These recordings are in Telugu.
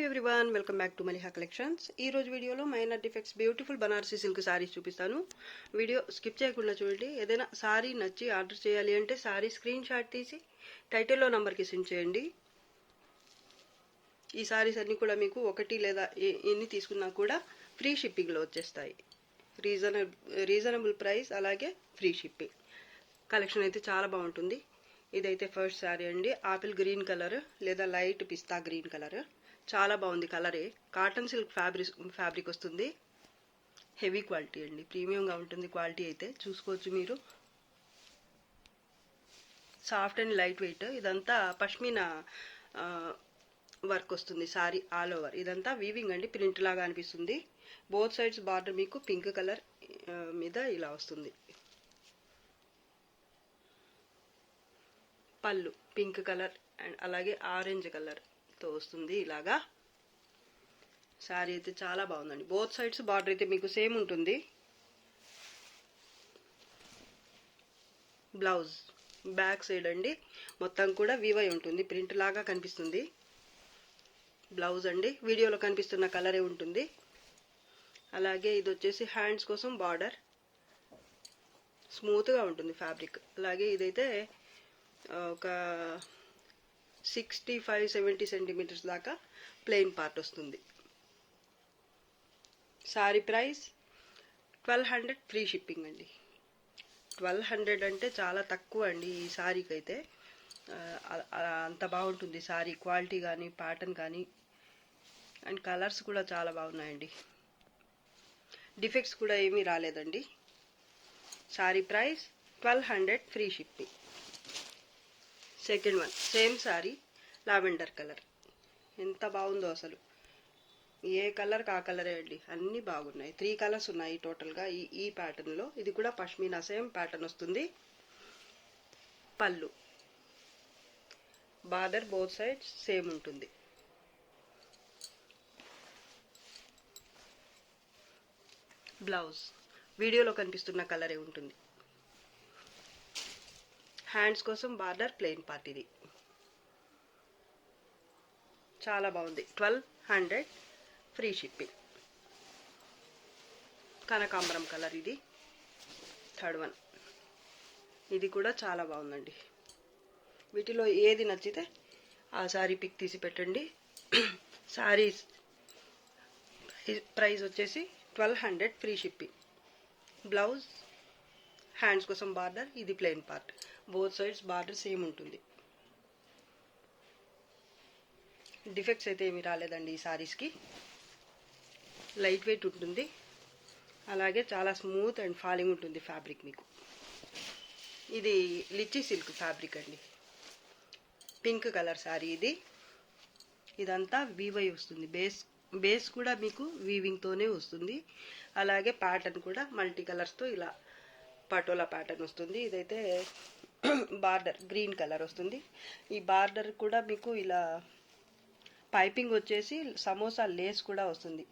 Everyone, welcome back to Maliha collections. ఈ రోజు వీడియోలో minor defects beautiful Banarasi silk saris చూపిస్తాను. వీడియో స్కిప్ చేయకుండా చూడండి. ఏదైనా సారీ నచ్చి ఆర్డర్ చేయాలి అంటే సారీ స్క్రీన్ షాట్ తీసి టైటిల్లో నంబర్కి సెండ్ చేయండి. ఈ సారీస్ అన్నీ కూడా మీకు ఒకటి లేదా ఎన్ని తీసుకున్నా కూడా ఫ్రీ షిప్పింగ్లో వచ్చేస్తాయి. రీజనబుల్ ప్రైస్, అలాగే ఫ్రీ షిప్పింగ్. కలెక్షన్ అయితే చాలా బాగుంటుంది. ఇదైతే ఫస్ట్ సారీ అండి. ఆపిల్ గ్రీన్ కలర్ లేదా లైట్ పిస్తా గ్రీన్ కలర్. చాలా బాగుంది కలరే. కాటన్ సిల్క్ ఫ్యాబ్రిక్ వస్తుంది. హెవీ క్వాలిటీ అండి, ప్రీమియంగా ఉంటుంది క్వాలిటీ అయితే. చూసుకోవచ్చు మీరు. Soft and light weight. ఇదంతా పష్మీనా వర్క్ వస్తుంది సారీ ఆల్ ఓవర్. ఇదంతా వీవింగ్ అండి, ప్రింట్ లాగా అనిపిస్తుంది. బోత్ సైడ్స్ బార్డర్ మీకు పింక్ కలర్ మీద ఇలా వస్తుంది. పళ్ళు పింక్ కలర్ అండ్ అలాగే ఆరెంజ్ కలర్ తో వస్తుంది. ఇలాగా సారీ అయితే చాలా బాగుందండి. బోత్ సైడ్స్ బార్డర్ అయితే మీకు సేమ్ ఉంటుంది. బ్లౌజ్ బ్యాక్ సైడ్ అండి మొత్తం కూడా వీవ్ అయి ఉంటుంది, ప్రింట్ లాగా కనిపిస్తుంది. బ్లౌజ్ అండి వీడియోలో కనిపిస్తున్న కలరే ఉంటుంది. అలాగే ఇది వచ్చేసి హ్యాండ్స్ కోసం బార్డర్, స్మూత్గా ఉంటుంది ఫ్యాబ్రిక్. అలాగే ఇదైతే ఒక 65-70 సెంటీమీటర్స్ దాకా ప్లెయిన్ పార్ట్ వస్తుంది. సారీ ప్రైస్ 1200 ఫ్రీ షిప్పింగ్ అండి. 1200 అంటే చాలా తక్కువ అండి ఈ సారీకి అయితే. అంత బాగుంటుంది సారీ క్వాలిటీ కానీ ప్యాటర్న్ కానీ, అండ్ కలర్స్ కూడా చాలా బాగున్నాయండి. డిఫెక్ట్స్ కూడా ఏమీ రాలేదండి. Sorry price 1200 free shipping. Second one same sorry, lavender colour. ఎంత బాగుందో అసలు. ఏ కలర్ కా కలరే అండి, అన్నీ బాగున్నాయి. 3 కలర్స్ ఉన్నాయి టోటల్గా ఈ ప్యాటర్న్లో. ఇది కూడా పష్మీనా సేమ్ ప్యాటర్న్ వస్తుంది. పళ్ళు బార్డర్ బోత్ సైడ్స్ సేమ్ ఉంటుంది. బ్లౌజ్ వీడియోలో కనిపిస్తున్న కలరే ఉంటుంది. హ్యాండ్స్ కోసం బార్డర్ ప్లెయిన్ పార్ట్. ఇది చాలా బాగుంది. 1200 ఫ్రీ షిప్పింగ్. కనకాంబరం కలర్ ఇది థర్డ్ వన్. ఇది కూడా చాలా బాగుందండి. వీటిలో ఏది నచ్చితే ఆ సారీ పిక్ తీసి పెట్టండి. సారీ ప్రైస్ వచ్చేసి 1200 ఫ్రీ షిప్పింగ్. బ్లౌజ్ హ్యాండ్స్ కోసం బార్డర్, ఇది plain part. Both sides border same ఉంటుంది. డిఫెక్ట్స్ అయితే ఏమీ రాలేదండి ఈ సారీస్కి. లైట్ వెయిట్ ఉంటుంది, అలాగే చాలా స్మూత్ అండ్ ఫాలింగ్ ఉంటుంది ఫ్యాబ్రిక్ మీకు. ఇది లిచీ సిల్క్ ఫ్యాబ్రిక్ అండి. పింక్ కలర్ సారీ ఇది. ఇదంతా వీవ్ అయి వస్తుంది. బేస్ కూడా మీకు వీవింగ్తోనే వస్తుంది. అలాగే ప్యాటర్న్ కూడా మల్టీ కలర్స్తో ఇలా పటోలా ప్యాటర్న్ వస్తుంది. ఇదైతే బార్డర్ గ్రీన్ కలర్ వస్తుంది. ఈ బార్డర్ కూడా మీకు ఇలా పైపింగ్ వచ్చేసి సమోసా లేస్ కూడా వస్తుంది.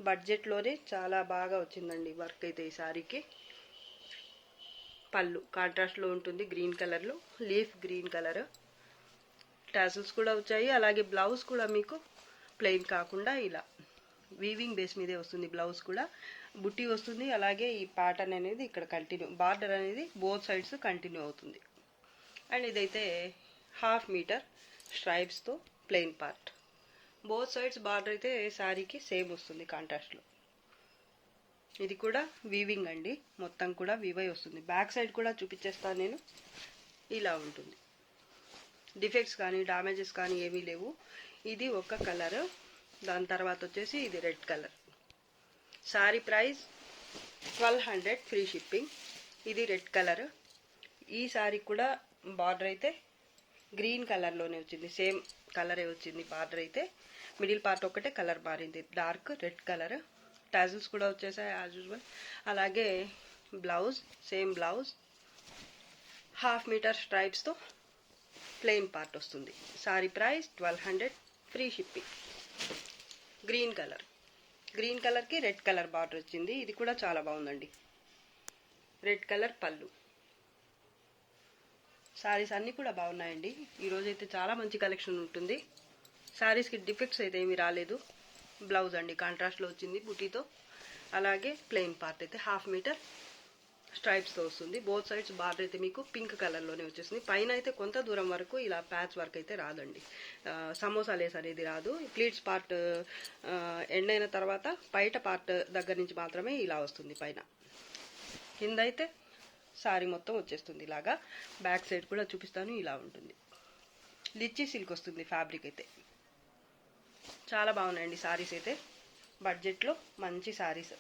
బడ్జెట్లోనే చాలా బాగా వచ్చిందండి వర్క్ అయితే ఈ సారీకి. పళ్ళు కాంట్రాస్ట్లో ఉంటుంది, గ్రీన్ కలర్లో లీఫ్ గ్రీన్ కలర్. టాసిల్స్ కూడా వచ్చాయి. అలాగే బ్లౌజ్ కూడా మీకు ప్లెయిన్ కాకుండా ఇలా వీవింగ్ బేస్ మీదే వస్తుంది. బ్లౌజ్ కూడా బుట్టి వస్తుంది. అలాగే ఈ ప్యాటర్న్ అనేది ఇక్కడ కంటిన్యూ, బార్డర్ అనేది బోత్ సైడ్స్ కంటిన్యూ అవుతుంది. అండ్ ఇదైతే 1/2 మీటర్ స్ట్రైప్స్తో plain part. Both sides border అయితే శారీకి సేమ్ వస్తుంది కాంట్రాస్ట్లో. ఇది కూడా వీవింగ్ అండి, మొత్తం కూడా వీవై వస్తుంది. బ్యాక్ సైడ్ కూడా చూపించేస్తాను నేను. ఇలా ఉంటుంది. డిఫెక్ట్స్ కానీ డ్యామేజెస్ కానీ ఏమీ లేవు. ఇది ఒక కలర్. దాని తర్వాత వచ్చేసి ఇది red colour. Sari price 1200 free shipping. ఇది రెడ్ కలర్. ఈ సారీ కూడా బార్డర్ అయితే గ్రీన్ కలర్లోనే వచ్చింది, సేమ్ కలరే వచ్చింది బార్డర్ అయితే. మిడిల్ పార్ట్ ఒకటే కలర్ మారింది, డార్క్ రెడ్ కలర్. టాజిల్స్ కూడా వచ్చేసాయి యాజ్ యూజువల్. అలాగే బ్లౌజ్ సేమ్ బ్లౌజ్, 1/2 మీటర్ స్ట్రైప్స్తో ప్లెయిన్ పార్ట్ వస్తుంది. Sari price 1200 free shipping. Green కలర్కి రెడ్ కలర్ బార్డర్ వచ్చింది. ఇది కూడా చాలా బాగుందండి. రెడ్ కలర్ పళ్ళు. సారీస్ అన్నీ కూడా బాగున్నాయండి. ఈరోజైతే చాలా మంచి కలెక్షన్ ఉంటుంది. శారీస్కి డిఫెక్ట్స్ అయితే ఏమీ రాలేదు. బ్లౌజ్ అండి కాంట్రాస్ట్లో వచ్చింది బుటీతో. అలాగే ప్లెయిన్ పార్ట్ అయితే 1/2 మీటర్ స్ట్రైప్స్తో వస్తుంది. బోత్ సైడ్స్ బార్డర్ అయితే మీకు పింక్ కలర్లోనే వచ్చేసింది. పైన అయితే కొంత దూరం వరకు ఇలా ప్యాచ్ వర్క్ అయితే రాదండి. సమోసా లేస్ అనేది రాదు. ప్లీట్స్ పార్ట్ ఎండ్ అయిన తర్వాత బయట పార్ట్ దగ్గర నుంచి మాత్రమే ఇలా వస్తుంది. పైన కింద అయితే సారీ మొత్తం వచ్చేస్తుంది ఇలాగా. బ్యాక్ సైడ్ కూడా చూపిస్తాను, ఇలా ఉంటుంది. లిచ్చి సిల్క్ వస్తుంది ఫ్యాబ్రిక్ అయితే. చాలా బాగున్నాయండి సారీస్ అయితే. బడ్జెట్లో మంచి సారీస్,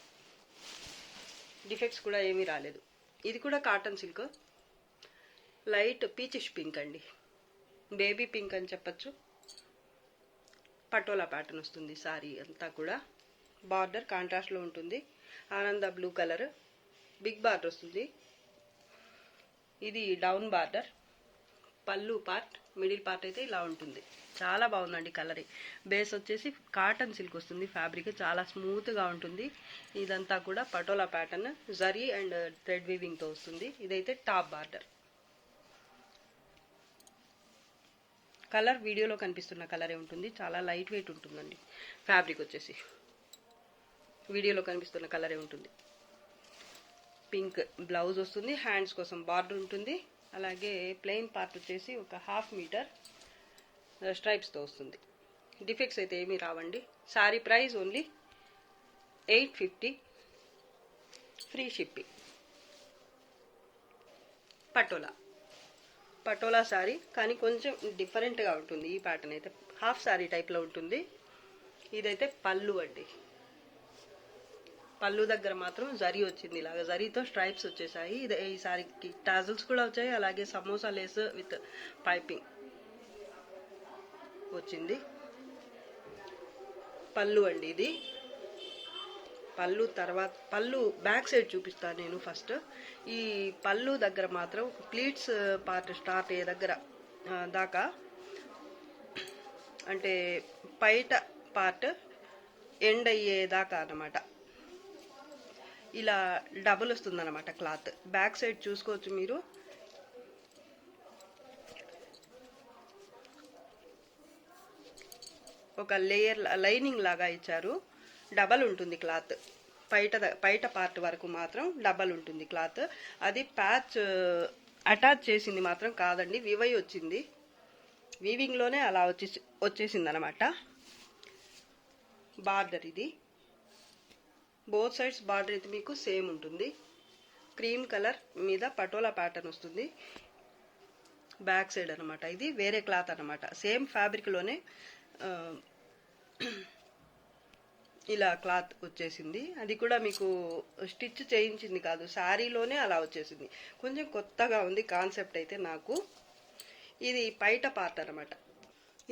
డిఫెక్ట్స్ కూడా ఏమీ రాలేదు. ఇది కూడా cotton silk, light peachish pink అండి, బేబీ పింక్ అని చెప్పచ్చు. పటోలా ప్యాటర్న్ వస్తుంది సారీ అంతా కూడా. బార్డర్ కాంట్రాస్ట్లో ఉంటుంది. ఆనంద బ్లూ కలర్ బిగ్ బార్డర్ వస్తుంది. ఇది down border. Pallu part, middle part అయితే ఇలా ఉంటుంది. చాలా బాగుందండి కలర్. బేస్ వచ్చేసి కాటన్ సిల్క్ వస్తుంది. ఫ్యాబ్రిక్ చాలా స్మూత్గా ఉంటుంది. ఇదంతా కూడా Patola pattern, zari and thread వీవింగ్తో వస్తుంది. ఇదైతే టాప్ బార్డర్. కలర్ వీడియోలో కనిపిస్తున్న కలరే ఉంటుంది. చాలా లైట్ వెయిట్ ఉంటుందండి. ఫ్యాబ్రిక్ వచ్చేసి వీడియోలో కనిపిస్తున్న కలరే ఉంటుంది. పింక్ బ్లౌజ్ వస్తుంది. హ్యాండ్స్ కోసం బార్డర్ ఉంటుంది. అలాగే ప్లెయిన్ పార్ట్ వచ్చేసి ఒక 1/2 మీటర్ స్ట్రైప్స్తో వస్తుంది. డిఫెక్ట్స్ అయితే ఏమీ రావండి. Sorry price only 850, free shipping. Patola sorry కానీ కొంచెం డిఫరెంట్గా ఉంటుంది. ఈ ప్యాటర్న్ అయితే హాఫ్ సారీ టైప్లో ఉంటుంది. ఇదైతే పళ్ళు అండి. పళ్ళు దగ్గర మాత్రం జరీ వచ్చింది. ఇలాగ జరీతో స్ట్రైప్స్ వచ్చేసాయి. ఈ సారీకి టాజల్స్ కూడా వచ్చాయి. అలాగే సమోసా లేస్ విత్ పైపింగ్ వచ్చింది. పళ్ళు అండి ఇది. పళ్ళు తర్వాత పళ్ళు బ్యాక్ సైడ్ చూపిస్తాను నేను ఫస్ట్. ఈ పళ్ళు దగ్గర మాత్రం ప్లీట్స్ పార్ట్ స్టార్ట్ అయ్యే దగ్గర దాకా, అంటే బయట పార్ట్ ఎండ్ అయ్యేదాకా అన్నమాట. ఇలా డబుల్ వస్తుంది అనమాట క్లాత్. బ్యాక్ సైడ్ చూసుకోవచ్చు మీరు. ఒక లేయర్ లైనింగ్ లాగా ఇచ్చారు. డబల్ ఉంటుంది క్లాత్. బయట పార్ట్ వరకు మాత్రం డబల్ ఉంటుంది క్లాత్. అది ప్యాచ్ అటాచ్ చేసింది మాత్రం కాదండి, వివై వచ్చింది. వీవింగ్లోనే అలా వచ్చేసింది అనమాట. బార్డర్ ఇది. బోత్ సైడ్స్ బార్డర్ అయితే మీకు సేమ్ ఉంటుంది. క్రీమ్ కలర్ మీద పటోలా ప్యాటర్న్ వస్తుంది. బ్యాక్ సైడ్ అనమాట. ఇది వేరే క్లాత్ అనమాట. సేమ్ ఫ్యాబ్రిక్లోనే ఇలా క్లాత్ వచ్చేసింది. అది కూడా మీకు స్టిచ్ చేయించింది కాదు, శారీలోనే అలా వచ్చేసింది. కొంచెం కొత్తగా ఉంది కాన్సెప్ట్ అయితే నాకు. ఇది బయట పార్ట్ అనమాట.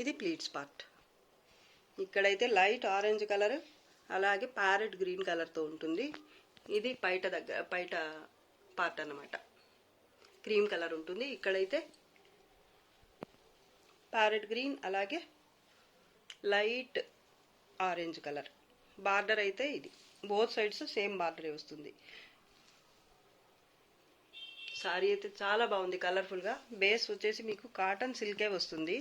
ఇది ప్లీట్స్ పార్ట్. ఇక్కడైతే లైట్ ఆరెంజ్ కలర్ అలాగే ప్యారెట్ గ్రీన్ కలర్తో ఉంటుంది. ఇది బయట పార్ట్ అన్నమాట. క్రీమ్ కలర్ ఉంటుంది. ఇక్కడైతే ప్యారెట్ గ్రీన్ అలాగే లైట్ ఆరెంజ్ కలర్. బార్డర్ అయితే ఇది. బోత్ సైడ్స్ సేమ్ బార్డరే వస్తుంది. సారీ అయితే చాలా బాగుంది కలర్ఫుల్గా. బేస్ వచ్చేసి మీకు కాటన్ సిల్కే వస్తుంది.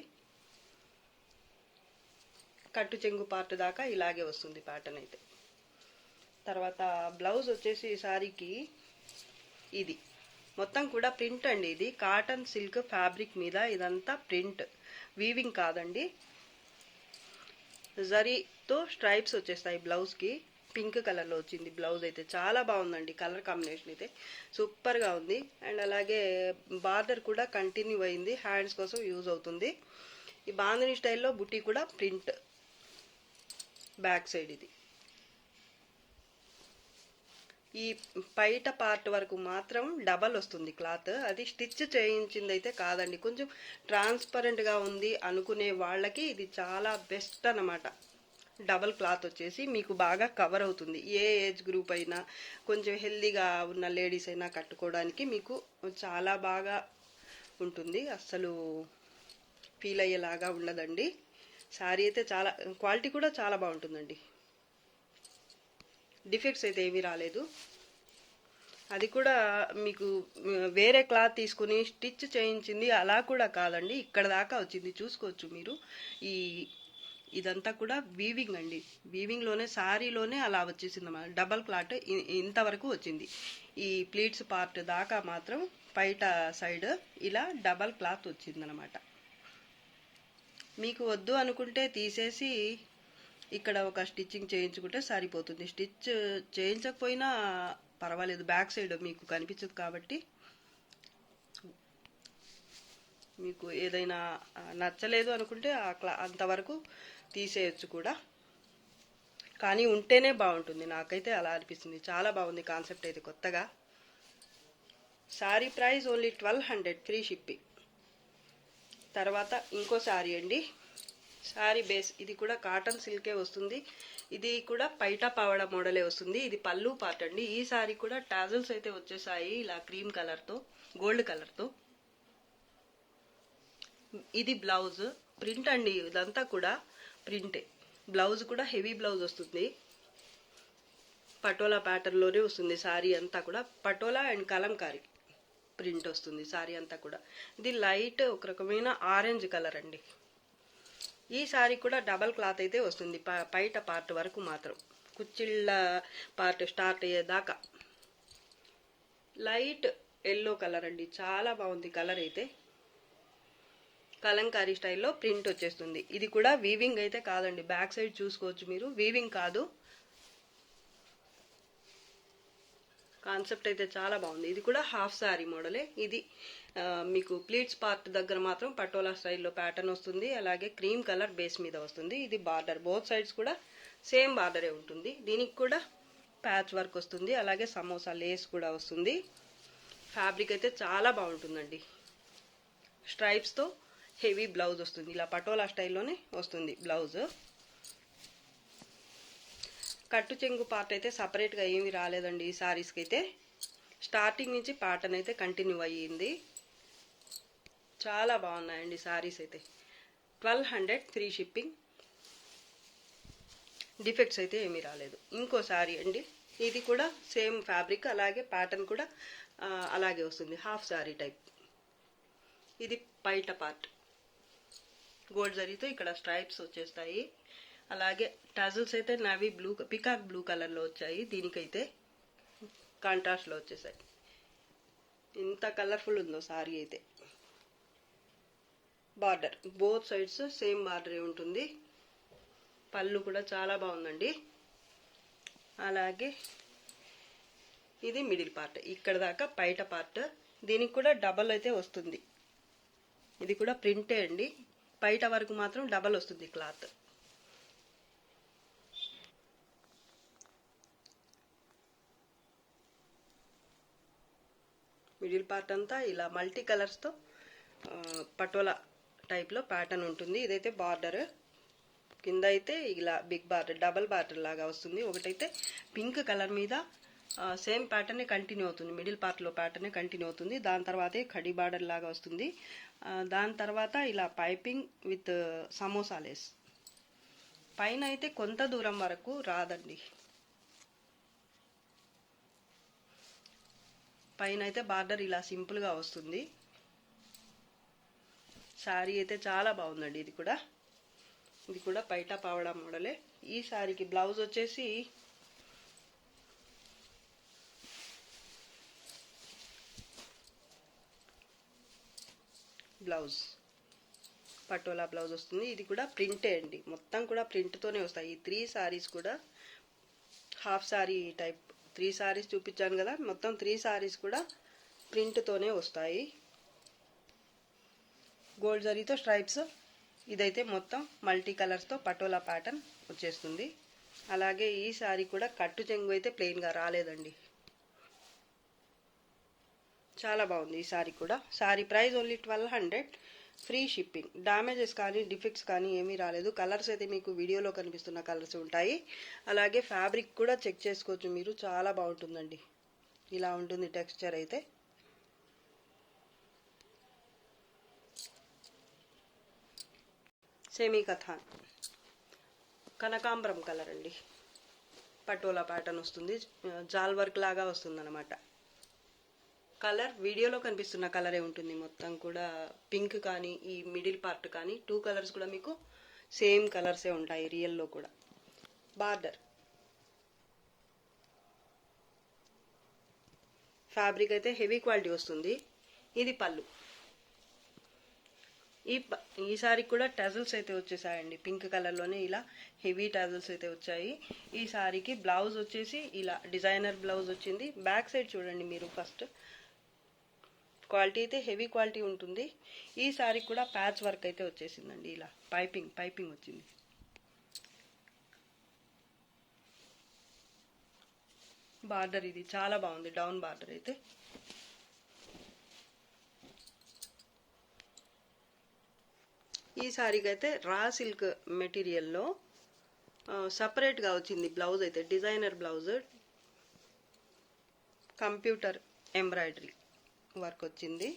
కట్టు చెంగు పార్ట్ దాకా ఇలాగే వస్తుంది ప్యాటర్న్ అయితే. తర్వాత బ్లౌజ్ వచ్చేసి ఈ సారీకి ఇది మొత్తం కూడా ప్రింట్ అండి. ఇది కాటన్ సిల్క్ ఫ్యాబ్రిక్ మీద ఇదంతా ప్రింట్, వీవింగ్ కాదండి. జరీతో స్ట్రైప్స్ వచ్చేస్తాయి బ్లౌజ్కి. పింక్ కలర్లో వచ్చింది బ్లౌజ్ అయితే. చాలా బాగుందండి కలర్ కాంబినేషన్ అయితే, సూపర్గా ఉంది. అండ్ అలాగే బార్డర్ కూడా కంటిన్యూ అయింది, హ్యాండ్స్ కోసం యూజ్ అవుతుంది. ఈ బాందిని స్టైల్లో బుట్టి కూడా ప్రింట్. బ్యాక్ సైడ్ ఇది. ఈ బయట పార్ట్ వరకు మాత్రం డబల్ వస్తుంది క్లాత్. అది స్టిచ్ చేయించింది అయితే కాదండి. కొంచెం ట్రాన్స్పరెంట్గా ఉంది అనుకునే వాళ్ళకి ఇది చాలా బెస్ట్ అన్నమాట. డబల్ క్లాత్ వచ్చేసి మీకు బాగా కవర్ అవుతుంది. ఏ ఏజ్ గ్రూప్ అయినా, కొంచెం హెల్దీగా ఉన్న లేడీస్ అయినా కట్టుకోవడానికి మీకు చాలా బాగా ఉంటుంది. అస్సలు ఫీల్ అయ్యేలాగా ఉండదండి. శారీ అయితే చాలా క్వాలిటీ కూడా చాలా బాగుంటుందండి. డిఫెక్ట్స్ అయితే ఏమీ రాలేదు. అది కూడా మీకు వేరే క్లాత్ తీసుకుని స్టిచ్ చేయించింది అలా కూడా కాదండి. ఇక్కడ దాకా వచ్చింది చూసుకోవచ్చు మీరు. ఈ ఇదంతా కూడా వీవింగ్ అండి. వీవింగ్లోనే శారీలోనే అలా వచ్చేసింది అన్నమాట. డబల్ క్లాత్ ఇంతవరకు వచ్చింది. ఈ ప్లీట్స్ పార్ట్ దాకా మాత్రం బయట సైడ్ ఇలా డబల్ క్లాత్ వచ్చిందనమాట. మీకు వద్దు అనుకుంటే తీసేసి ఇక్కడ ఒక స్టిచ్చింగ్ చేయించుకుంటే సరిపోతుంది. స్టిచ్ చేయించకపోయినా పర్వాలేదు, బ్యాక్ సైడ్ మీకు కనిపించదు కాబట్టి మీకు ఏదైనా నచ్చలేదు అనుకుంటే అంతవరకు తీసేయచ్చు కూడా. కానీ ఉంటేనే బాగుంటుంది, నాకైతే అలా అనిపిస్తుంది. చాలా బాగుంది కాన్సెప్ట్ అయితే కొత్తగా. Sari price only 1200 free shipping. తర్వాత ఇంకో శారీ అండి, శారీ బేస్. ఇది కూడా కాటన్ సిల్కే వస్తుంది. ఇది కూడా పైటా పావడా మోడలే వస్తుంది. ఇది పళ్ళు పార్ట్ అండి. ఈ శారీ కూడా టాజల్స్ అయితే వచ్చేసాయి ఇలా క్రీమ్ కలర్తో, గోల్డ్ కలర్తో. ఇది బ్లౌజ్ ప్రింట్ అండి, ఇదంతా కూడా ప్రింటే. బ్లౌజ్ కూడా హెవీ బ్లౌజ్ వస్తుంది, పటోలా ప్యాటర్న్లోనే వస్తుంది. శారీ అంతా కూడా పటోలా అండ్ కలంకారీ ప్రింట్ వస్తుంది శారీ అంతా కూడా. ఇది లైట్ ఒక రకమైన ఆరెంజ్ కలర్ అండి. ఈ శారీ కూడా డబల్ క్లాత్ అయితే వస్తుంది పైట పార్ట్ వరకు మాత్రం, కుచ్చిళ్ళ పార్ట్ స్టార్ట్ అయ్యేదాకా. లైట్ ఎల్లో కలర్ అండి, చాలా బాగుంది కలర్ అయితే. కలంకారీ స్టైల్లో ప్రింట్ వచ్చేస్తుంది. ఇది కూడా వీవింగ్ అయితే కాదండి, బ్యాక్ సైడ్ చూసుకోవచ్చు మీరు, వీవింగ్ కాదు. కాన్సెప్ట్ అయితే చాలా బాగుంది. ఇది కూడా హాఫ్ శారీ మోడలే. ఇది మీకు ప్లీట్స్ పార్ట్ దగ్గర మాత్రం పటోలా స్టైల్లో ప్యాటర్న్ వస్తుంది. అలాగే క్రీమ్ కలర్ బేస్ మీద వస్తుంది. ఇది బార్డర్, బోత్ సైడ్స్ కూడా సేమ్ బార్డరే ఉంటుంది. దీనికి కూడా ప్యాచ్ వర్క్ వస్తుంది. అలాగే సమోసా లేస్ కూడా వస్తుంది. ఫ్యాబ్రిక్ అయితే చాలా బాగుంటుందండి. స్ట్రైప్స్తో హెవీ బ్లౌజ్ వస్తుంది. ఇలా పటోలా స్టైల్లోనే వస్తుంది బ్లౌజ్. కట్టు చెంగు పార్ట్ అయితే సపరేట్గా ఏమీ రాలేదండి ఈ శారీస్కి అయితే. స్టార్టింగ్ నుంచి ప్యాటర్న్ అయితే కంటిన్యూ అయ్యింది. చాలా బాగున్నాయండి శారీస్ అయితే. 1200 ఫ్రీ షిప్పింగ్. డిఫెక్ట్స్ అయితే ఏమీ రాలేదు. ఇంకో శారీ అండి, ఇది కూడా సేమ్ ఫ్యాబ్రిక్, అలాగే ప్యాటర్న్ కూడా అలాగే వస్తుంది, హాఫ్ శారీ టైప్. ఇది పైట పార్ట్ గోల్డ్ జరీతో ఇక్కడ స్ట్రైప్స్ వచ్చేస్తాయి. అలాగే టజల్స్ అయితే నావీ బ్లూ, పికాక్ బ్లూ కలర్లో వచ్చాయి. దీనికైతే కాంట్రాస్ట్లో వచ్చేసాయి. ఇంత కలర్ఫుల్ ఉందో సారీ అయితే. బార్డర్ బోత్ సైడ్స్ సేమ్ బార్డరే ఉంటుంది. పళ్ళు కూడా చాలా బాగుందండి. అలాగే ఇది మిడిల్ పార్ట్, ఇక్కడ దాకా పైట పార్ట్. దీనికి కూడా డబల్ అయితే వస్తుంది. ఇది కూడా ప్రింటే అండి, పైట వరకు మాత్రం డబల్ వస్తుంది క్లాత్. మిడిల్ పార్ట్ అంతా ఇలా మల్టీ కలర్స్తో పటోలా టైప్లో ప్యాటర్న్ ఉంటుంది. ఇదైతే బార్డర్, కింద అయితే ఇలా బిగ్ బార్డర్, డబల్ బార్డర్ లాగా వస్తుంది. ఒకటైతే పింక్ కలర్ మీద సేమ్ ప్యాటర్నే కంటిన్యూ అవుతుంది, మిడిల్ పార్ట్లో ప్యాటర్నే కంటిన్యూ అవుతుంది. దాని తర్వాతే కడి బార్డర్ లాగా వస్తుంది. దాని తర్వాత ఇలా పైపింగ్ విత్ సమోసా లేస్. పైన అయితే కొంత దూరం వరకు రాదండి, పైన అయితే బార్డర్ ఇలా సింపుల్గా వస్తుంది. శారీ అయితే చాలా బాగుందండి. ఇది కూడా పైటా పావడా మోడలే. ఈ శారీకి బ్లౌజ్ వచ్చేసి బ్లౌజ్ పటోలా బ్లౌజ్ వస్తుంది. ఇది కూడా ప్రింటే అండి, మొత్తం కూడా ప్రింట్తోనే వస్తాయి. ఈ 3 శారీస్ కూడా హాఫ్ శారీ టైప్. 3 శారీస్ చూపించాను కదా, మొత్తం 3 శారీస్ కూడా ప్రింట్తోనే వస్తాయి. గోల్డ్ జరీతో స్ట్రైప్స్. ఇదైతే మొత్తం మల్టీ కలర్స్తో పటోలా ప్యాటర్న్ వచ్చేస్తుంది. అలాగే ఈ శారీ కూడా కట్టు చెంగు అయితే ప్లెయిన్గా రాలేదండి, చాలా బాగుంది ఈ శారీ కూడా. Sari price only 1200 free shipping. Damages కానీ డిఫెక్ట్స్ కానీ ఏమీ రాలేదు. కలర్స్ అయితే మీకు వీడియోలో కనిపిస్తున్న కలర్స్ ఉంటాయి. అలాగే ఫ్యాబ్రిక్ కూడా చెక్ చేసుకోవచ్చు మీరు, చాలా బాగుంటుందండి. ఇలా ఉంటుంది టెక్స్చర్ అయితే. సెమీ కథాన్ కనకాంబరం కలర్ అండి, పటోలా ప్యాటర్న్ వస్తుంది, జాల్ వర్క్ లాగా వస్తుంది అన్నమాట. కలర్ వీడియోలో కనిపిస్తున్న కలరే ఉంటుంది మొత్తం కూడా. పింక్ కానీ ఈ మిడిల్ పార్ట్ కానీ 2 కలర్స్ కూడా మీకు సేమ్ కలర్సే ఉంటాయి రియల్లో కూడా. బార్డర్ ఫ్యాబ్రిక్ అయితే హెవీ క్వాలిటీ వస్తుంది. ఇది పళ్ళు. ఈ సారీ కూడా టజల్స్ అయితే వచ్చేసాయండి. పింక్ కలర్లోనే ఇలా హెవీ టజల్స్ అయితే వచ్చాయి. ఈ సారీకి బ్లౌజ్ వచ్చేసి ఇలా డిజైనర్ బ్లౌజ్ వచ్చింది. బ్యాక్ సైడ్ చూడండి మీరు ఫస్ట్. క్వాలిటీ అయితే హెవీ క్వాలిటీ ఉంటుంది. ఈ సారీ కూడా ప్యాచ్ వర్క్ అయితే వచ్చేసిందండి. ఇలా పైపింగ్ వచ్చింది. బార్డర్ ఇది చాలా బాగుంది, డౌన్ బార్డర్ అయితే. ఈ సారీకి అయితే రా సిల్క్ మెటీరియల్లో సపరేట్గా వచ్చింది బ్లౌజ్ అయితే. Designer blouse, computer embroidery work వచ్చింది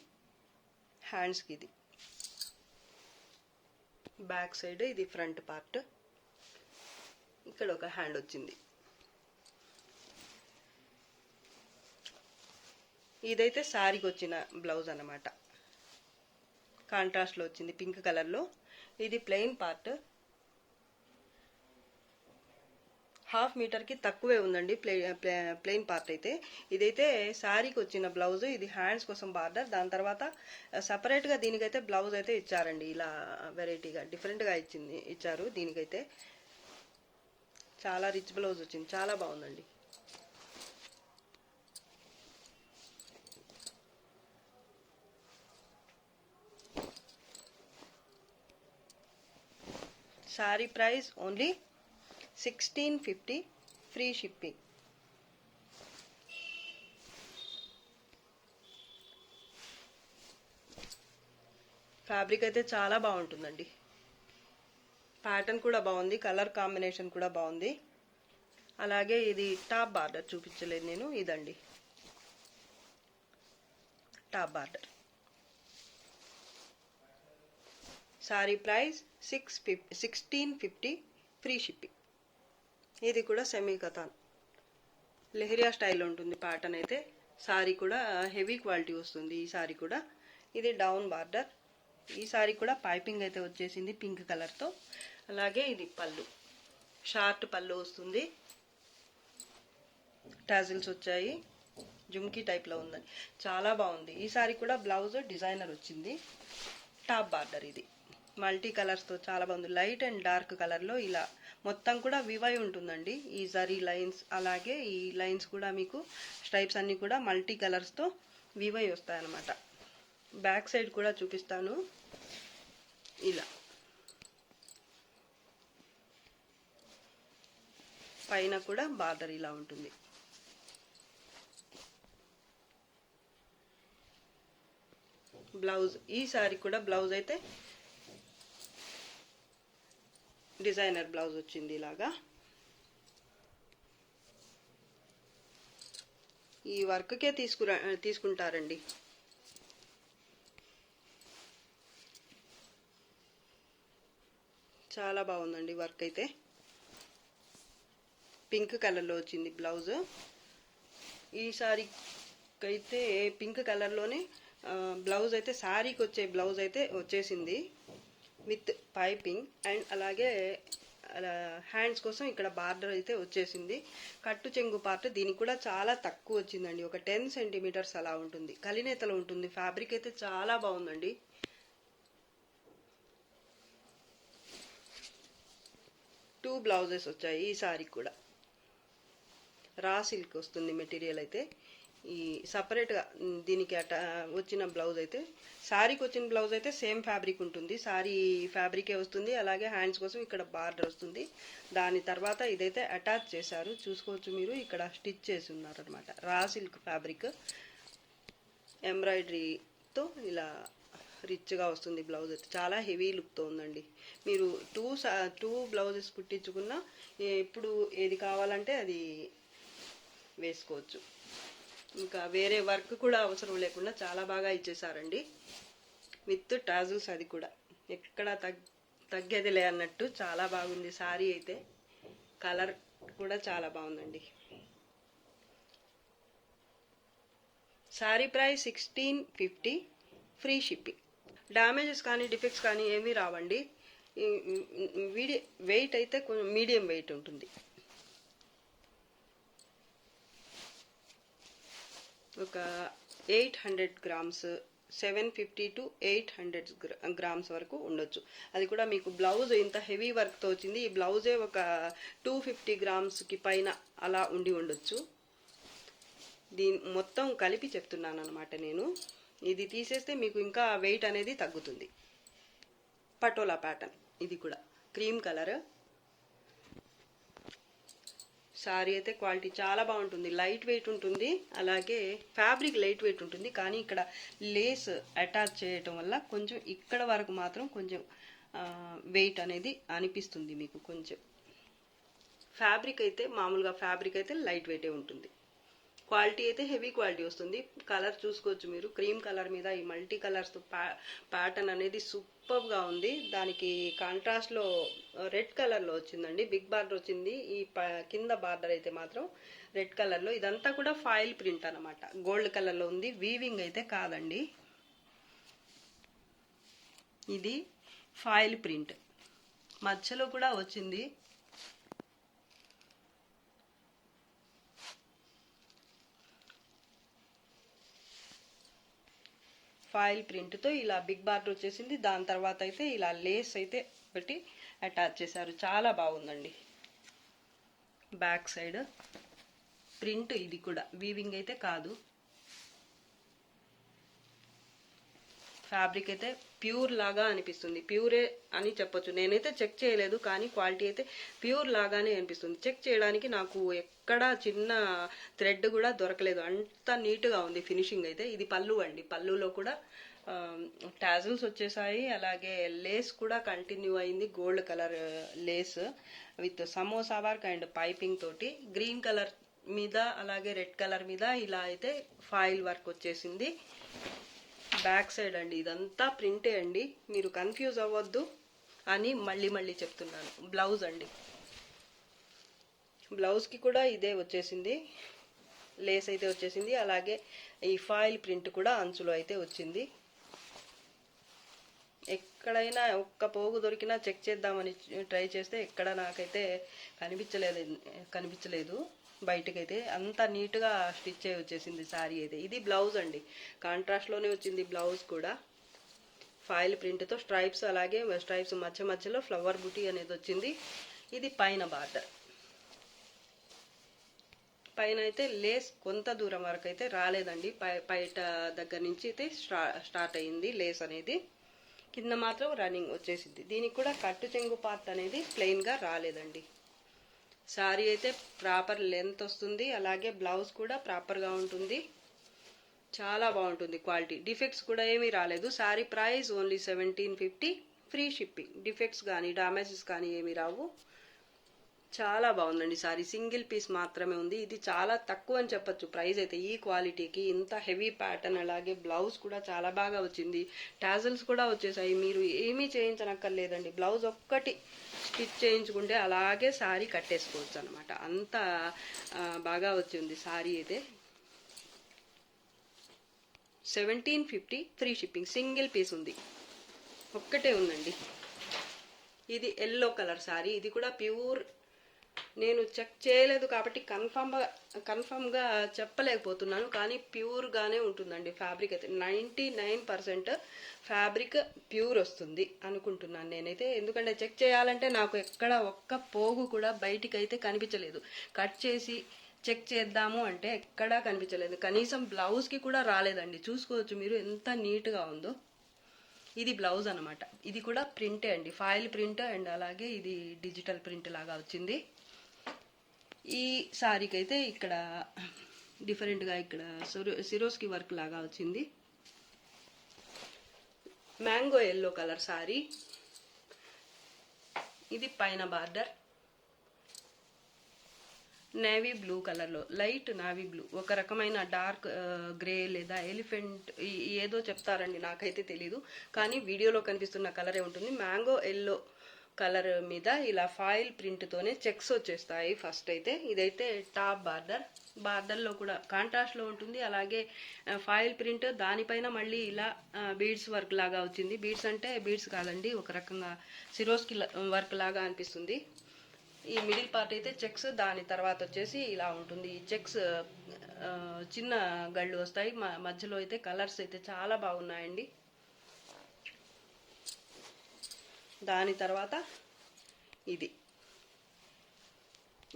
హ్యాండ్స్కి. ఇది బ్యాక్ సైడ్, ఇది ఫ్రంట్ పార్ట్. ఇక్కడ ఒక హ్యాండ్ వచ్చింది. ఇదైతే సారీకి వచ్చిన బ్లౌజ్ అన్నమాట. కాంట్రాస్ట్లో వచ్చింది పింక్ కలర్లో. ఇది ప్లెయిన్ పార్ట్. 1/2 మీటర్కి తక్కువే ఉందండి ప్లెయిన్ పార్ట్ అయితే. ఇదైతే శారీకి వచ్చిన బ్లౌజ్. ఇది హ్యాండ్స్ కోసం బార్డర్. దాని తర్వాత సపరేట్గా దీనికైతే బ్లౌజ్ అయితే ఇచ్చారండి. ఇలా వెరైటీగా డిఫరెంట్గా ఇచ్చారు. దీనికైతే చాలా రిచ్ బ్లౌజ్ వచ్చింది, చాలా బాగుందండి. Sari price only 1650, free shipping. Fabric అయితే చాలా బాగుంటుందండి. ప్యాటర్న్ కూడా బాగుంది, కలర్ కాంబినేషన్ కూడా బాగుంది. అలాగే ఇది టాప్ బార్డర్ చూపించలేదు నేను. ఇదండి top border. Sorry price 1650, free shipping. ఇది కూడా సెమీ కథాన్ లెహరియా స్టైల్లో ఉంటుంది ప్యాటర్న్ అయితే. సారీ కూడా హెవీ క్వాలిటీ వస్తుంది ఈ సారీ కూడా. ఇది డౌన్ బార్డర్. ఈ సారీ కూడా పైపింగ్ అయితే వచ్చేసింది పింక్ కలర్తో. అలాగే ఇది పళ్ళు, షార్ట్ పళ్ళు వస్తుంది. టాజిల్స్ వచ్చాయి, జుమ్కీ టైప్లో ఉందండి, చాలా బాగుంది. ఈ సారీ కూడా బ్లౌజ్ డిజైనర్ వచ్చింది. టాప్ బార్డర్ ఇది మల్టీ కలర్స్తో చాలా బాగుంది. లైట్ అండ్ డార్క్ కలర్లో ఇలా మొత్తం కూడా వివై ఉంటుందండి. ఈ జరీ లైన్స్, అలాగే ఈ లైన్స్ కూడా మీకు స్ట్రైప్స్ అన్నీ కూడా మల్టీ కలర్స్తో వివై వస్తాయన్నమాట. బ్యాక్ సైడ్ కూడా చూపిస్తాను. ఇలా పైన కూడా బార్డర్ ఇలా ఉంటుంది. బ్లౌజ్, ఈ సారీ కూడా బ్లౌజ్ అయితే డిజైనర్ బ్లౌజ్ వచ్చింది ఇలాగా. ఈ వర్క్కే తీసుకుంటారండి. చాలా బాగుందండి వర్క్ అయితే. పింక్ కలర్లో వచ్చింది బ్లౌజ్. ఈ సారీకి అయితే పింక్ కలర్లోనే బ్లౌజ్ అయితే, శారీకి వచ్చే బ్లౌజ్ అయితే వచ్చేసింది విత్ పైపింగ్. అండ్ అలాగే హ్యాండ్స్ కోసం ఇక్కడ బార్డర్ అయితే వచ్చేసింది. కట్టు చెంగు పార్ట్ దీనికి కూడా చాలా తక్కువ వచ్చిందండి. ఒక 10 సెంటీమీటర్స్ అలా ఉంటుంది. కలినేతలో ఉంటుంది. ఫ్యాబ్రిక్ అయితే చాలా బాగుందండి. టూ బ్లౌజెస్ వచ్చాయి ఈ సారీకి కూడా. రా సిల్క్ వస్తుంది మెటీరియల్ అయితే. ఈ సపరేట్గా దీనికి వచ్చిన బ్లౌజ్ అయితే, శారీకి వచ్చిన బ్లౌజ్ అయితే సేమ్ ఫ్యాబ్రిక్ ఉంటుంది. శారీ ఫ్యాబ్రికే వస్తుంది. అలాగే హ్యాండ్స్ కోసం ఇక్కడ బార్డర్ వస్తుంది. దాని తర్వాత ఇదైతే అటాచ్ చేశారు, చూసుకోవచ్చు మీరు. ఇక్కడ స్టిచ్ చేసి ఉన్నారనమాట. రా సిల్క్ ఫ్యాబ్రిక్ ఎంబ్రాయిడరీతో ఇలా రిచ్గా వస్తుంది బ్లౌజ్ అయితే. చాలా హెవీ లుక్తో ఉందండి. మీరు టూ బ్లౌజెస్ కుట్టించుకున్నా ఎప్పుడు ఏది కావాలంటే అది వేసుకోవచ్చు. ఇంకా వేరే వర్క్ కూడా అవసరం లేకుండా చాలా బాగా ఇచ్చేసారండి విత్ టాజిల్స్. అది కూడా ఎక్కడ తగ్గేదిలే అన్నట్టు చాలా బాగుంది సారీ అయితే. కలర్ కూడా చాలా బాగుందండి. Sorry price 1650, free shipping. Damages కానీ డిఫెక్ట్స్ కానీ ఏమీ రావండి. వెయిట్ అయితే కొంచెం మీడియం వెయిట్ ఉంటుంది. ఒక 800 గ్రామ్స్, 750 to 800 గ్రామ్స్ వరకు ఉండొచ్చు. అది కూడా మీకు బ్లౌజ్ ఇంత హెవీ వర్క్తో వచ్చింది. ఈ బ్లౌజే ఒక 250 గ్రామ్స్కి పైన అలా ఉండి ఉండొచ్చు. దీని మొత్తం కలిపి చెప్తున్నాను అనమాట నేను. ఇది తీసేస్తే మీకు ఇంకా వెయిట్ అనేది తగ్గుతుంది. పటోలా ప్యాటర్న్, ఇది కూడా క్రీమ్ కలర్ సారీ అయితే క్వాలిటీ చాలా బాగుంటుంది. లైట్ వెయిట్ ఉంటుంది, అలాగే ఫ్యాబ్రిక్ లైట్ వెయిట్ ఉంటుంది. కానీ ఇక్కడ లేస్ అటాచ్ చేయటం వల్ల కొంచెం ఇక్కడ వరకు మాత్రం కొంచెం వెయిట్ అనేది అనిపిస్తుంది మీకు. కొంచెం ఫ్యాబ్రిక్ అయితే మామూలుగా ఫ్యాబ్రిక్ అయితే లైట్ వెయిటే ఉంటుంది. క్వాలిటీ అయితే హెవీ క్వాలిటీ వస్తుంది. కలర్ చూసుకోవచ్చు మీరు, క్రీమ్ కలర్ మీద ఈ మల్టీ కలర్స్తో ప్యాటర్న్ అనేది సూపర్గా ఉంది. దానికి కాంట్రాస్ట్లో రెడ్ కలర్లో వచ్చిందండి, బిగ్ బార్డర్ వచ్చింది. ఈ కింద బార్డర్ అయితే మాత్రం రెడ్ కలర్లో. ఇదంతా కూడా ఫాయిల్ ప్రింట్ అనమాట, గోల్డ్ కలర్లో ఉంది. వీవింగ్ అయితే కాదండి, ఇది ఫాయిల్ ప్రింట్. మధ్యలో కూడా వచ్చింది. ఫాయిల్ ప్రింట్తో ఇలా బిగ్ బార్డర్ వచ్చేసింది. దాని తర్వాత అయితే ఇలా లేస్ అయితే పెట్టి అటాచ్ చేశారు. చాలా బాగుందండి. బ్యాక్ సైడ్ ప్రింట్, ఇది కూడా వీవింగ్ అయితే కాదు. ఫ్యాబ్రిక్ అయితే ప్యూర్ లాగా అనిపిస్తుంది. ప్యూరే అని చెప్పొచ్చు. నేనైతే చెక్ చేయలేదు, కానీ క్వాలిటీ అయితే ప్యూర్ లాగానే అనిపిస్తుంది. చెక్ చేయడానికి నాకు ఎక్కడా చిన్న థ్రెడ్ కూడా దొరకలేదు, అంత నీట్గా ఉంది ఫినిషింగ్ అయితే. ఇది పళ్ళు అండి, పళ్ళులో కూడా టాజిల్స్ వచ్చేసాయి. అలాగే లేస్ కూడా కంటిన్యూ అయింది, gold colour Lay's with samosa work and piping తోటి. గ్రీన్ కలర్ మీద అలాగే రెడ్ కలర్ మీద ఇలా అయితే ఫాయిల్ వర్క్ వచ్చేసింది. బ్యాక్ సైడ్ అండి ఇదంతా ప్రింటే అండి, మీరు కన్ఫ్యూజ్ అవ్వద్దు అని మళ్ళీ చెప్తున్నాను. బ్లౌజ్ అండి, బ్లౌజ్కి కూడా ఇదే వచ్చేసింది, లేస్ అయితే వచ్చేసింది. అలాగే ఈ ఫాయిల్ ప్రింట్ కూడా అంచులో అయితే వచ్చింది. ఎక్కడైనా ఒక్క పోగు దొరికినా చెక్ చేద్దామని ట్రై చేస్తే ఎక్కడ నాకైతే కనిపించలేదు బయటకైతే. అంత నీట్గా స్టిచ్ అయి వచ్చేసింది శారీ అయితే. ఇది బ్లౌజ్ అండి, కాంట్రాస్ట్లోనే వచ్చింది బ్లౌజ్ కూడా. ఫాయిల్ ప్రింట్తో స్ట్రైప్స్, అలాగే స్ట్రైప్స్ మధ్యలో ఫ్లవర్ బుటీ అనేది వచ్చింది. ఇది పైన బార్డర్. పైన అయితే లేస్ కొంత దూరం వరకు అయితే రాలేదండి, బయట దగ్గర నుంచి అయితే స్టార్ట్ అయ్యింది లేస్ అనేది. కింద మాత్రం రన్నింగ్ వచ్చేసింది. దీనికి కూడా కట్టు చెంగు పార్ట్ అనేది ప్లెయిన్గా రాలేదండి. శారీ అయితే ప్రాపర్ లెంత్ వస్తుంది, అలాగే బ్లౌజ్ కూడా ప్రాపర్గా ఉంటుంది. చాలా బాగుంటుంది క్వాలిటీ. డిఫెక్ట్స్ కూడా ఏమీ రాలేదు. Sari price only 1750, free shipping. Defects కానీ డ్యామేజెస్ కానీ ఏమీ రావు. చాలా బాగుందండి శారీ. సింగిల్ పీస్ మాత్రమే ఉంది. ఇది చాలా తక్కువ అని చెప్పొచ్చు ప్రైస్ అయితే ఈ క్వాలిటీకి. ఇంత హెవీ ప్యాటర్న్, అలాగే బ్లౌజ్ కూడా చాలా బాగా వచ్చింది. టాజిల్స్ కూడా వచ్చేసాయి. మీరు ఏమీ చేయించనక్కర్లేదండి, బ్లౌజ్ ఒక్కటి స్టిచ్ చేయించుకుంటే అలాగే శారీ కట్టేసుకోవచ్చు అనమాట. అంత బాగా వచ్చింది శారీ అయితే. 1750, ఫ్రీ షిప్పింగ్. సింగిల్ పీస్ ఉంది, ఒక్కటే ఉందండి. ఇది ఎల్లో కలర్ శారీ. ఇది కూడా ప్యూర్, నేను చెక్ చేయలేదు కాబట్టి కన్ఫామ్గా చెప్పలేకపోతున్నాను, కానీ ప్యూర్గానే ఉంటుందండి. ఫ్యాబ్రిక్ అయితే 99% ఫ్యాబ్రిక్ ప్యూర్ వస్తుంది అనుకుంటున్నాను నేనైతే. ఎందుకంటే చెక్ చేయాలంటే నాకు ఎక్కడ ఒక్క పోగు కూడా బయటికి అయితే కనిపించలేదు. కట్ చేసి చెక్ చేద్దాము అంటే ఎక్కడా కనిపించలేదు. కనీసం బ్లౌజ్కి కూడా రాలేదండి. చూసుకోవచ్చు మీరు ఎంత నీట్గా ఉందో. ఇది బ్లౌజ్ అనమాట. ఇది కూడా ప్రింటే అండి, ఫాయిల్ ప్రింట్ అండ్ అలాగే ఇది డిజిటల్ ప్రింట్ లాగా వచ్చింది. ఈ శారీకి అయితే ఇక్కడ డిఫరెంట్గా ఇక్కడ సిరోస్కి వర్క్ లాగా వచ్చింది. Mango yellow colour sari. ఇది పైన బార్డర్ నేవీ బ్లూ కలర్లో, లైట్ నేవీ బ్లూ, ఒక రకమైన డార్క్ గ్రే లేదా ఎలిఫెంట్ ఏదో చెప్తారండి, నాకైతే తెలీదు, కానీ వీడియోలో కనిపిస్తున్న కలరే ఉంటుంది. మ్యాంగో ఎల్లో కలర్ మీద ఇలా ఫాయిల్ ప్రింట్తోనే చెక్స్ వచ్చేస్తాయి. ఫస్ట్ అయితే ఇదైతే టాప్ బార్డర్లో కూడా కాంట్రాస్ట్లో ఉంటుంది. అలాగే ఫాయిల్ ప్రింట్ దానిపైన మళ్ళీ ఇలా బీడ్స్ వర్క్ లాగా వచ్చింది. బీడ్స్ అంటే బీడ్స్ కాదండి, ఒక రకంగా సిరోస్కి వర్క్ లాగా అనిపిస్తుంది. ఈ మిడిల్ పార్ట్ అయితే చెక్స్, దాని తర్వాత వచ్చేసి ఇలా ఉంటుంది. ఈ చెక్స్ చిన్న గళ్ళు వస్తాయి. మధ్యలో అయితే కలర్స్ అయితే చాలా బాగున్నాయండి. దాని తర్వాత ఇది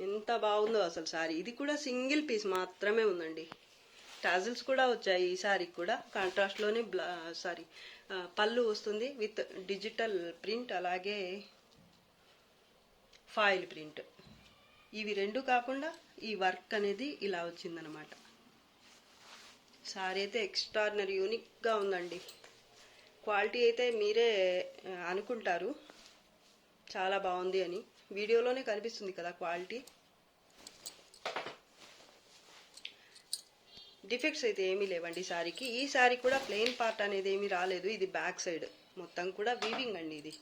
ఎంత బాగుందో అసలు సారీ. ఇది కూడా సింగిల్ పీస్ మాత్రమే ఉందండి. టాజిల్స్ కూడా వచ్చాయి ఈ సారీకి కూడా. కాంట్రాస్ట్లోనే పళ్ళు వస్తుంది విత్ డిజిటల్ ప్రింట్, అలాగే ఫాయిల్ ప్రింట్. ఇవి రెండు కాకుండా ఈ వర్క్ అనేది ఇలా వచ్చిందనమాట. సారీ అయితే ఎక్స్ట్రాడినరీ యూనిక్గా ఉందండి. క్వాలిటీ అయితే మీరే అనుకుంటారు చాలా బాగుంది అని. వీడియోలోనే కనిపిస్తుంది కదా క్వాలిటీ. డిఫెక్ట్స్ అయితే ఏమీ లేవండి సారీకి. ఈ సారీ కూడా ప్లెయిన్ పార్ట్ అనేది ఏమీ రాలేదు. ఇది బ్యాక్ సైడ్ మొత్తం కూడా వీవింగ్ అండి. ఇది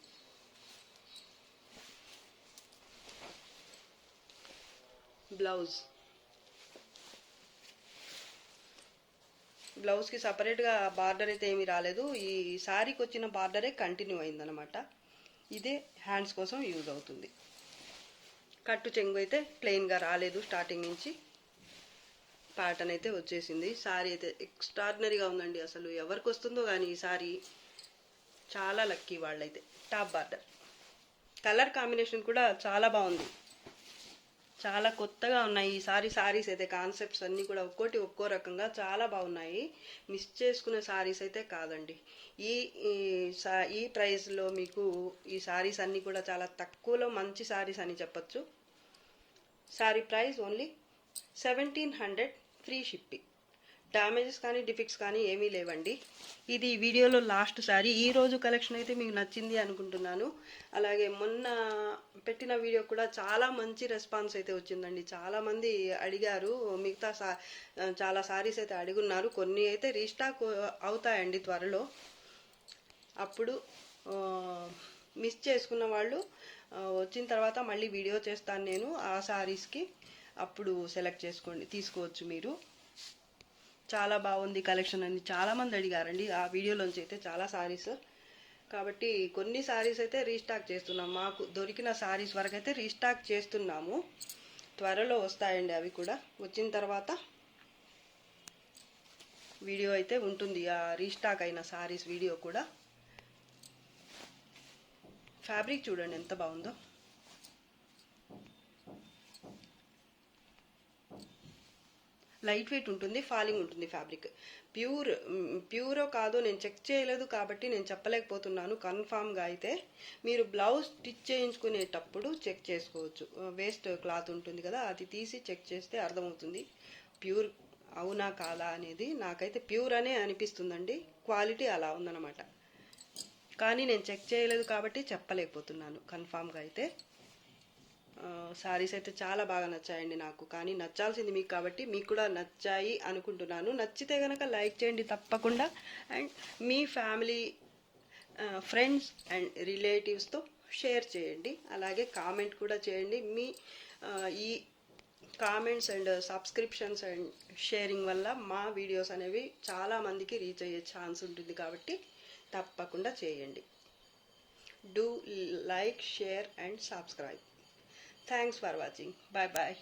బ్లౌజ్కి సపరేట్గా బార్డర్ అయితే ఏమీ రాలేదు. ఈ సారీకి వచ్చిన బార్డరే కంటిన్యూ అయిందనమాట. ఇదే హ్యాండ్స్ కోసం యూజ్ అవుతుంది. కట్టు చెంగు అయితే ప్లెయిన్గా రాలేదు. స్టార్టింగ్ నుంచి ప్యాటర్న్ అయితే వచ్చేసింది. సారీ అయితే ఎక్స్ట్రాడినరీగా ఉందండి. అసలు ఎవరికి వస్తుందో కానీ ఈ సారీ చాలా లక్కీ వాళ్ళైతే. టాప్ బార్డర్ కలర్ కాంబినేషన్ కూడా చాలా బాగుంది. చాలా కొత్తగా ఉన్నాయి ఈ సారీస్ అయితే. కాన్సెప్ట్స్ అన్నీ కూడా ఒక్కో రకంగా చాలా బాగున్నాయి. మిస్ చేసుకునే సారీస్ అయితే కాదండి. ఈ ప్రైస్లో మీకు ఈ సారీస్ అన్నీ కూడా చాలా తక్కువలో మంచి సారీస్ అని చెప్పచ్చు. Sorry price only 1700, free shipping. Damages కానీ డిఫెక్ట్స్ కానీ ఏమీ లేవండి. ఇది వీడియోలో లాస్ట్ సారీ. ఈరోజు కలెక్షన్ అయితే మీకు నచ్చింది అనుకుంటున్నాను. అలాగే మొన్న పెట్టిన వీడియో కూడా చాలా మంచి రెస్పాన్స్ అయితే వచ్చిందండి. చాలామంది అడిగారు. మిగతా చాలా సారీస్ అయితే అడుగున్నారు. కొన్ని అయితే రీస్టాక్ అవుతాయండి త్వరలో. అప్పుడు మిస్ చేసుకున్న వాళ్ళు వచ్చిన తర్వాత మళ్ళీ వీడియో చేస్తాను నేను ఆ సారీస్కి. అప్పుడు సెలెక్ట్ తీసుకోవచ్చు మీరు. చాలా బాగుంది కలెక్షన్ అని చాలామంది అడిగారండి ఆ వీడియోలోంచి అయితే చాలా సారీస్. కాబట్టి కొన్ని సారీస్ అయితే రీస్టాక్ చేస్తున్నాం. మాకు దొరికిన సారీస్ వరకు అయితే రీస్టాక్ చేస్తున్నాము. త్వరలో వస్తాయండి అవి కూడా. వచ్చిన తర్వాత వీడియో అయితే ఉంటుంది, ఆ రీస్టాక్ అయిన సారీస్ వీడియో కూడా. ఫ్యాబ్రిక్ చూడండి ఎంత బాగుందో. లైట్ వెయిట్ ఉంటుంది, ఫాలింగ్ ఉంటుంది ఫ్యాబ్రిక్. ప్యూరో కాదో నేను చెక్ చేయలేదు కాబట్టి నేను చెప్పలేకపోతున్నాను కన్ఫామ్గా. అయితే మీరు బ్లౌజ్ స్టిచ్ చేయించుకునేటప్పుడు చెక్ చేసుకోవచ్చు. వేస్ట్ క్లాత్ ఉంటుంది కదా, అది తీసి చెక్ చేస్తే అర్థమవుతుంది ప్యూర్ అవునా కాదా అనేది. నాకైతే ప్యూర్ అనే అనిపిస్తుందండి. క్వాలిటీ అలా ఉందన్నమాట. కానీ నేను చెక్ చేయలేదు కాబట్టి చెప్పలేకపోతున్నాను కన్ఫామ్గా అయితే. సారీస్ అయితే చాలా బాగా నచ్చాయండి నాకు. కానీ నచ్చాల్సింది మీకు కాబట్టి మీకు కూడా నచ్చాయి అనుకుంటున్నాను. నచ్చితే కనుక లైక్ చేయండి తప్పకుండా. అండ్ మీ ఫ్యామిలీ, ఫ్రెండ్స్ అండ్ రిలేటివ్స్తో షేర్ చేయండి. అలాగే కామెంట్ కూడా చేయండి. మీ ఈ comments and subscriptions and sharing వల్ల మా వీడియోస్ అనేవి చాలామందికి రీచ్ అయ్యే ఛాన్స్ ఉంటుంది కాబట్టి తప్పకుండా చేయండి. Do like, share and subscribe. Thanks for watching. Bye bye.